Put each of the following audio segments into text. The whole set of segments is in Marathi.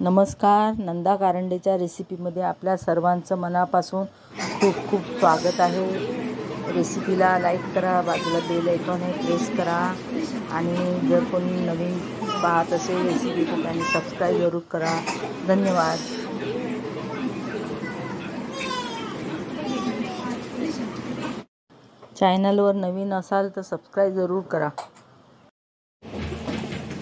नमस्कार, नंदा कारंडेच्या रेसिपीमध्ये आपल्या सर्वांचं मनापासून खूप खूप स्वागत आहे. रेसिपीला लाईक करा, बाजूला बेल आयकॉन आहे प्रेस करा आणि जर कोणी नवीन पाहत असेल रेसिपी तर त्यांनी सबस्क्राईब जरूर करा. धन्यवाद. चॅनलवर नवीन असाल तर सबस्क्राईब जरूर करा.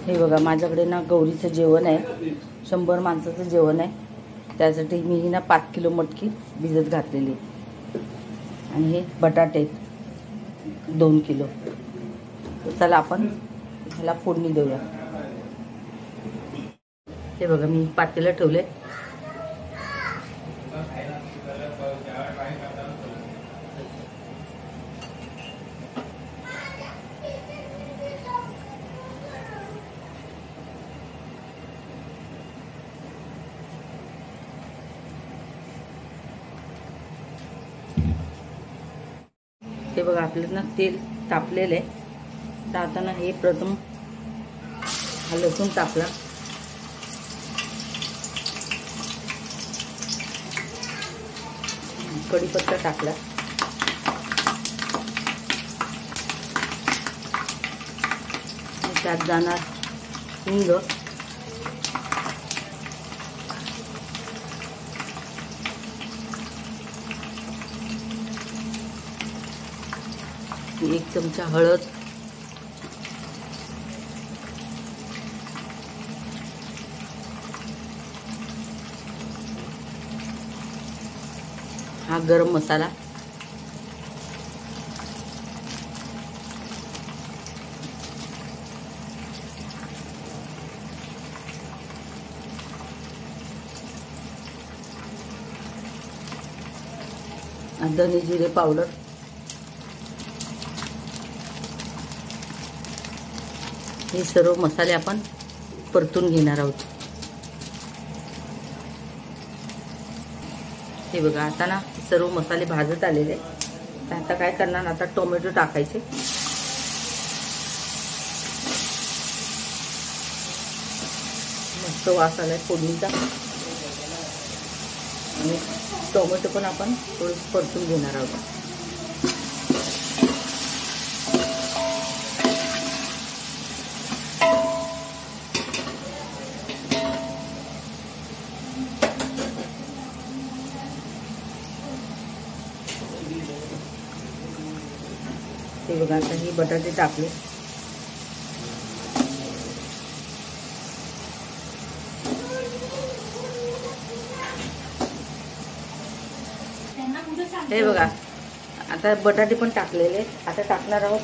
हे बघा, माझ्याकडे ना गौरीचं जेवण आहे, 100 माणसाचं जेवण आहे. त्यासाठी मी ना 5 किलो मटकी भिजत घातलेली आणि हे बटाटे 2 किलो. तर चला आपण ह्याला फोडणी देऊया. हे बघा, मी पातेलं ठेवले. हे बघा, आपलं ना तेल तापलेलं आहे. तर आता ना हे प्रथम हा लसूण टाकला, कढीपत्ता टाकला, त्यात जाणार हिंग, एक चमचा हळद, हा गरम मसाला, धने जिरे पावडर, हे सर्व मसाले आपण परतून घेणार आहोत. हे बघा, आता ना सर्व मसाले भाजत आलेले. तर आता काय करणार, आता टोमॅटो टाकायचे. मस्त वास आलाय फोडणीचा. आणि टोमॅटो पण आपण थोडं परतून घेणार आहोत. हे बघा, आता हे बटाटे टाकले. हे बघा, आता बटाटे पण टाकलेले. आता टाकणार आहोत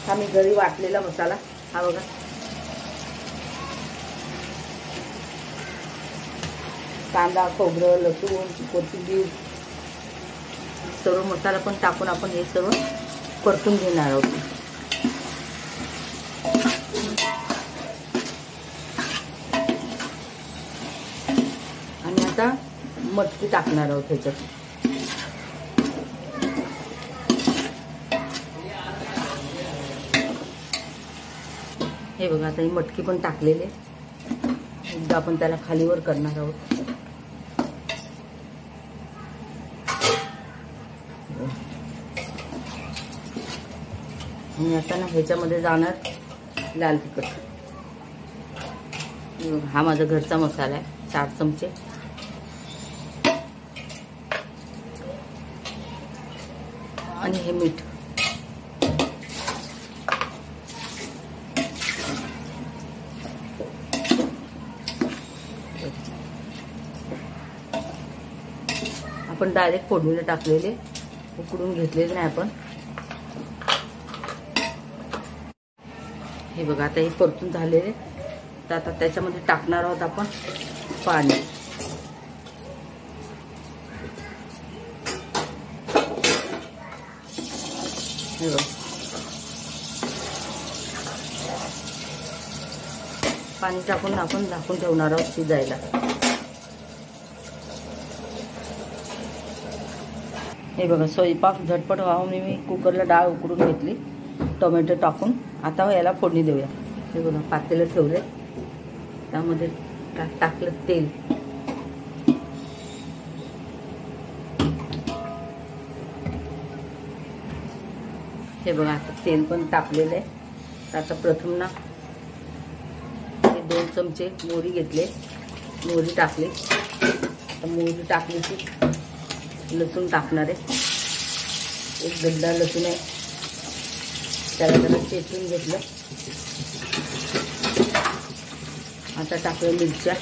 हा मी घरी वाटलेला मसाला. हा बघा, कांदा, खोबरं, लसूण, कोथिंबीर सर्व मसाला पण टाकून आपण हे सर्व परतून घेणार आहोत. आणि आता मटकी टाकणार आहोत ह्याच्यात. हे बघा, आता ही मटकी पण टाकलेली. एकदा आपण त्याला खालीवर करणार आहोत. आणि आता ना ह्याच्यामध्ये जाणार लाल तिखट. हा माझा घरचा मसाला आहे, 4 चमचे. आणि हे मीठ. आपण डायरेक्ट फोडणीला टाकलेले, उकडून घेतलेले नाही आपण. हे बघा, आता हे परतून झालेले. तर आता त्याच्यामध्ये टाकणार आहोत आपण पाणी. हे बघा, पाणी टाकून आपण झाकून ठेवणार आहोत शिजायला. हे बघा, स्वयंपाक झटपट व्हावा म्हणून मी कुकरला डाळ उकडून घेतली टोमॅटो टाकून. आता याला फोडणी देऊया. हे बघा, पातेलं ठेवले, त्यामध्ये टाकलं तेल. हे बघा आता तेल पण तापलेलं आहे. आता प्रथम ना हे 2 चमचे मोहरी घेतले, मोहरी टाकली. आता मोहरी टाकली की लसूण टाकणार आहे. एक गड्डा लसूण आहे, त्याला जरा चेचून घेतलं. आता टाकलं मिरच्या,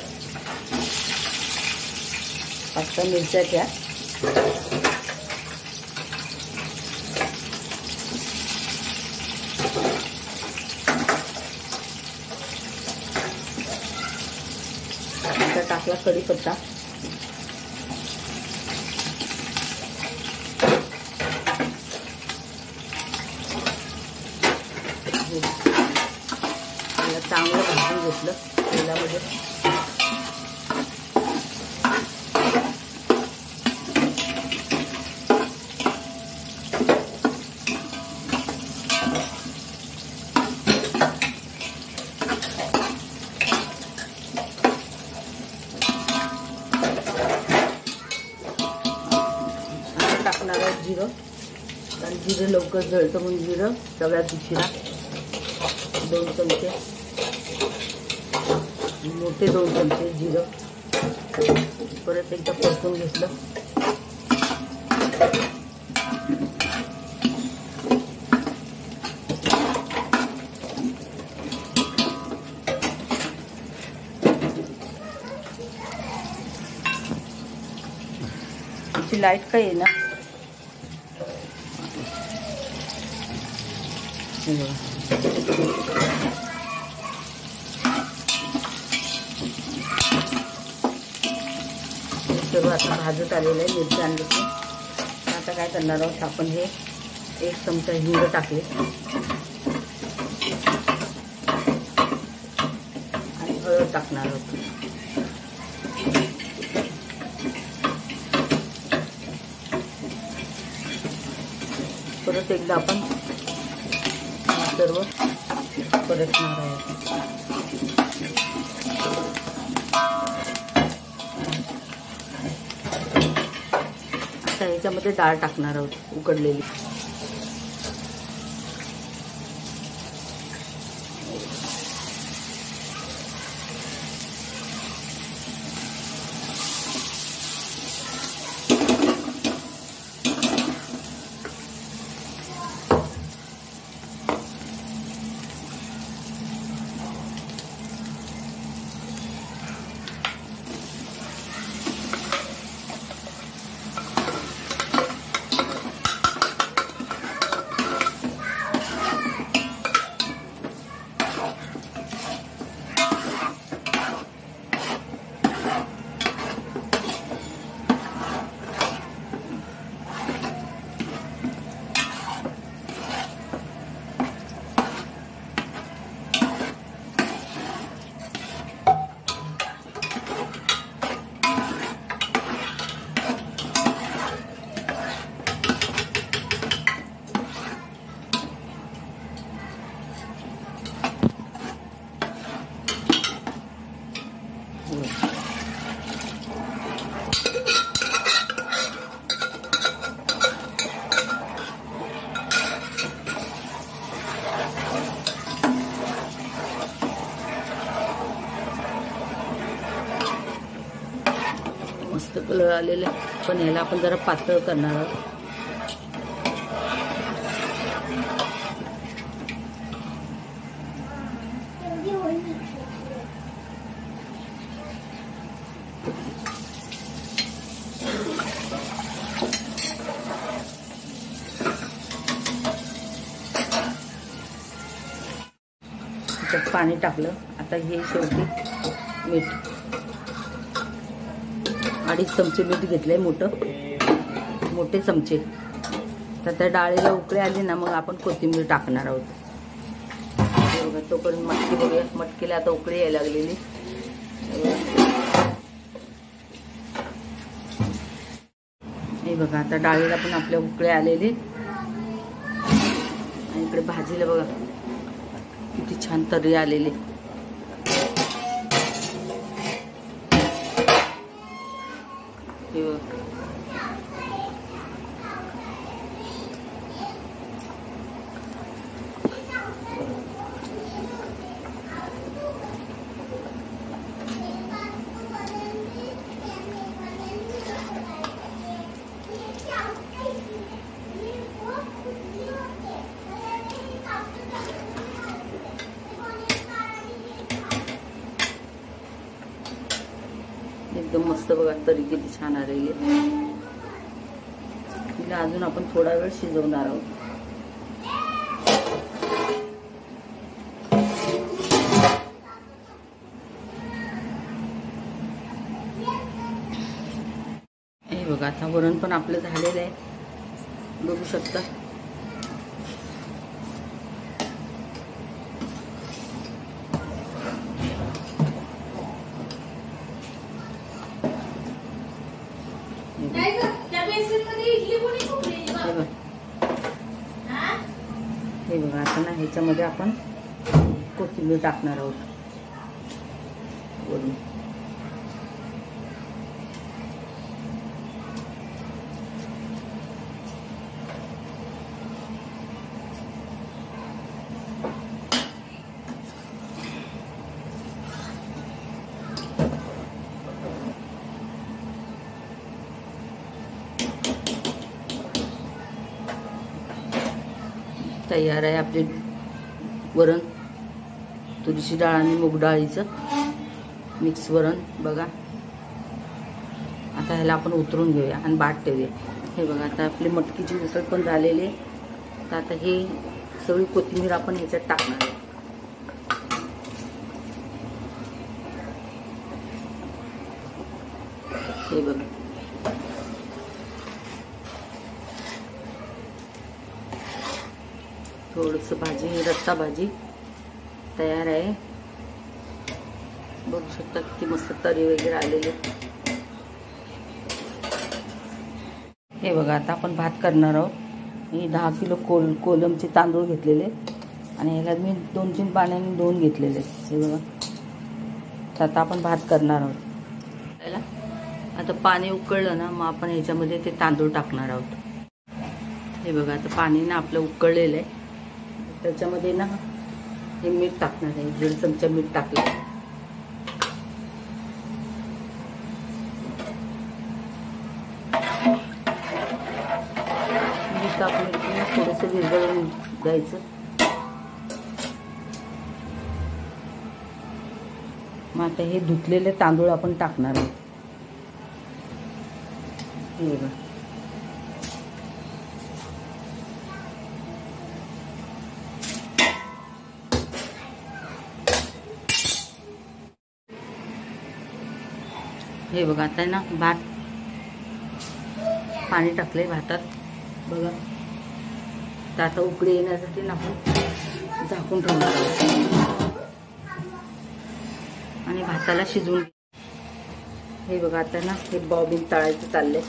5 मिरच्या त्या. आता टाकला कढीपत्ता. त्याला चांगलं भाजून घेतलं तेलामध्ये. टाकणार आहे जिरं, कारण जिरं लवकर जळतं म्हणून जिरं सगळ्यात उशिरा. 2 चमचे मोठे, 2 चमचे जिरं. परत एकदा परतून घेतलं. लाईट काय आहे ना, सर्व आता भाजत आलेलं आहे. मिरची आणली की आता काय करणार आहोत आपण, हे 1 चमचा हिंग टाकले आणि हळद टाकणार आहोत. परत एकदा आपण सर्व परतणार आहे. आता ह्याच्यामध्ये डाळ टाकणार आहोत उकडलेली. मस्त कलर आलेला आहे, पण याला आपण जरा पातळ करणार आहोत. त्यात पाणी टाकलं. आता हे शेवटी मीठ, 2.5 चमचे मीठ घेतलंय, मोठे चमचे. तर त्या डाळीला उकळी आली ना, मग आपण कोथिंबीर टाकणार आहोत. बघा तोपर्यंत मटकी बघूया. मटकीला आता उकळी यायला लागलेली. हे बघा आता डाळीला पण आपल्या उकळी आलेली. आणि इकडे भाजीला बघा किती छान तर्री आलेली. हे बघ. एकदम मस्त बघा, तरी किती छान आलेली आहे. तिला अजून आपण थोडा वेळ शिजवणार आहोत. हे बघा, आता वरण पण आपलं झालेलं आहे, बघू शकता. हे बघा, आता ना ह्याच्यामध्ये आपण कोथिंबीर टाकणार आहोत वरून. तयार आहे आपले वरण, तुरीची डाळ आणि मूग डाळीचं मिक्स वरण बघा. आता ह्याला आपण उतरून घेऊया आणि बाट ठेवूया. हे बघा, आता आपली मटकीची उसळ पण झालेली आहे. तर आता हे सगळी कोथिंबीर आपण ह्याच्यात टाकणार आहे. हे बघा, थोडंसं भाजी, रस्सा भाजी तयार आहे. बघू शकता किती मस्त तरी वगैरे आलेले. हे बघा, आता आपण भात करणार आहोत. मी 10 किलो कोलमचे तांदूळ घेतलेले आणि ह्याला मी 2-3 पाण्याने धुवून घेतलेले. हे बघा, तर आता आपण भात करणार आहोत. त्याला आता पाणी उकळलं ना, मग आपण ह्याच्यामध्ये ते तांदूळ टाकणार आहोत. हे बघा, आता पाणी ना आपलं उकळलेलं आहे. त्याच्यामध्ये ना हे मीठ टाकणार आहे. 1.5 चमचा मीठ टाकलं. मीठ टाकलं की थोडंसं विरघळून द्यायचं. मग आता हे धुतलेले तांदूळ आपण टाकणार आहोत. हे बघा, हे बघा, आता ना भात पाणी टाकले भातात बघा. तर आता उकळी येण्यासाठी ना आपण झाकून ठेवणार आहोत आणि भाताला शिजवून. हे बघा, आता ना हे बॉबिन तळायचं चाललंय.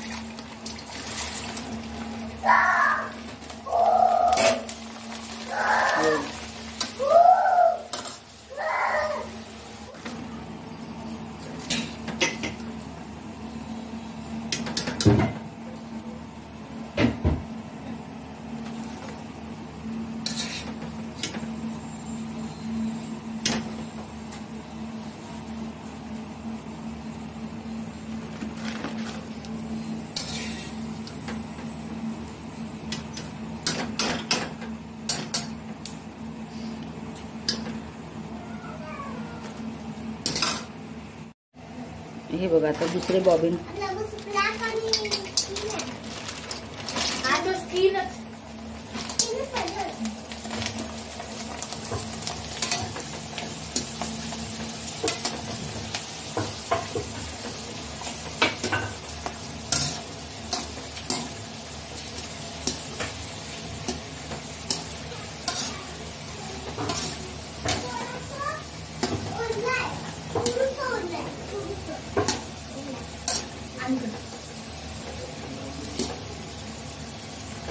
हे बघा, आता दुसरे बॉबिन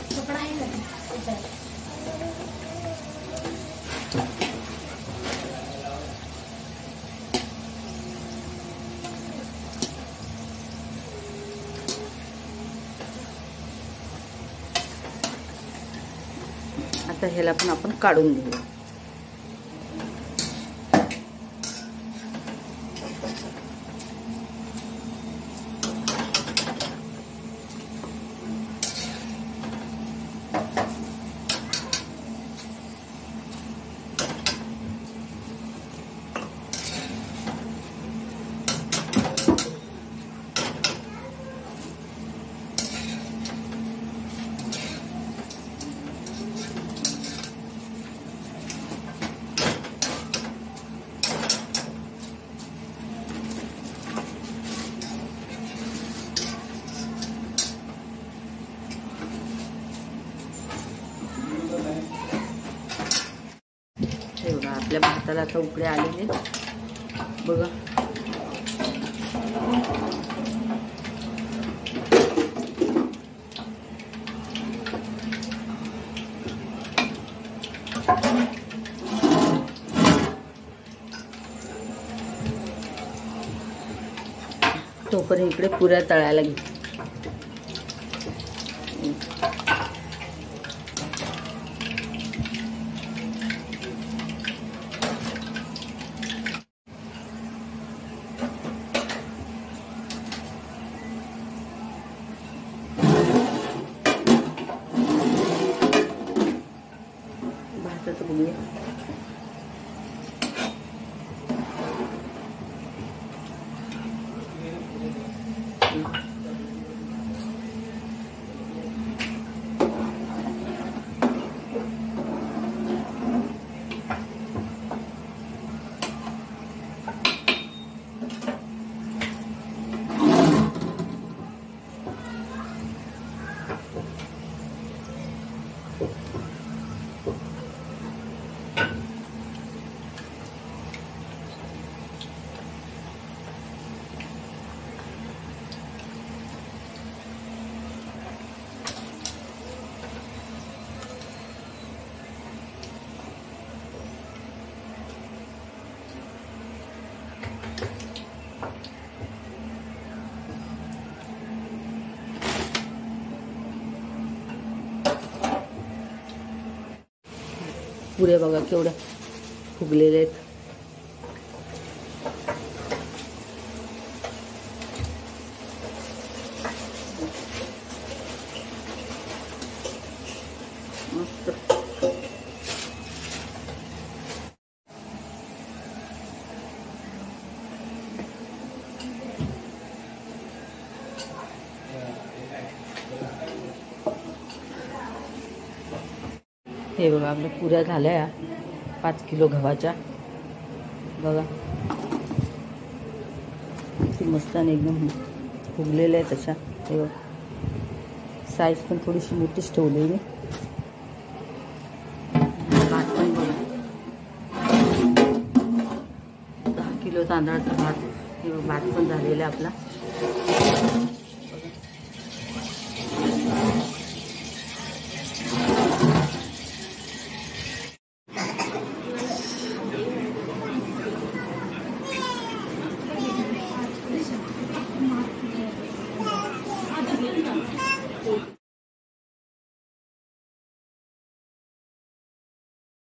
कपड़ा है आता ह्याला पण आपण काढून घेऊ. हे बघा आपल्या भाताला आता उकडे आलेले बघा. तोपर्यंत इकडे पुऱ्या तळायला घे. भाताचं बघूया. पुऱ्या बघा केवढ्या फुगलेल्या आहेत. मस्त. हे बघा आपल्या पुऱ्या झाल्या 5 किलो गव्हाच्या. बघा किती मस्त आणि एकदम फुगलेल्या आहेत तशा. हे बघा साईज पण थोडीशी मोठीच ठेवलेली. भात पण बघा 10 किलो तांदळाचा भात. हे बघा भात पण झालेला आपला.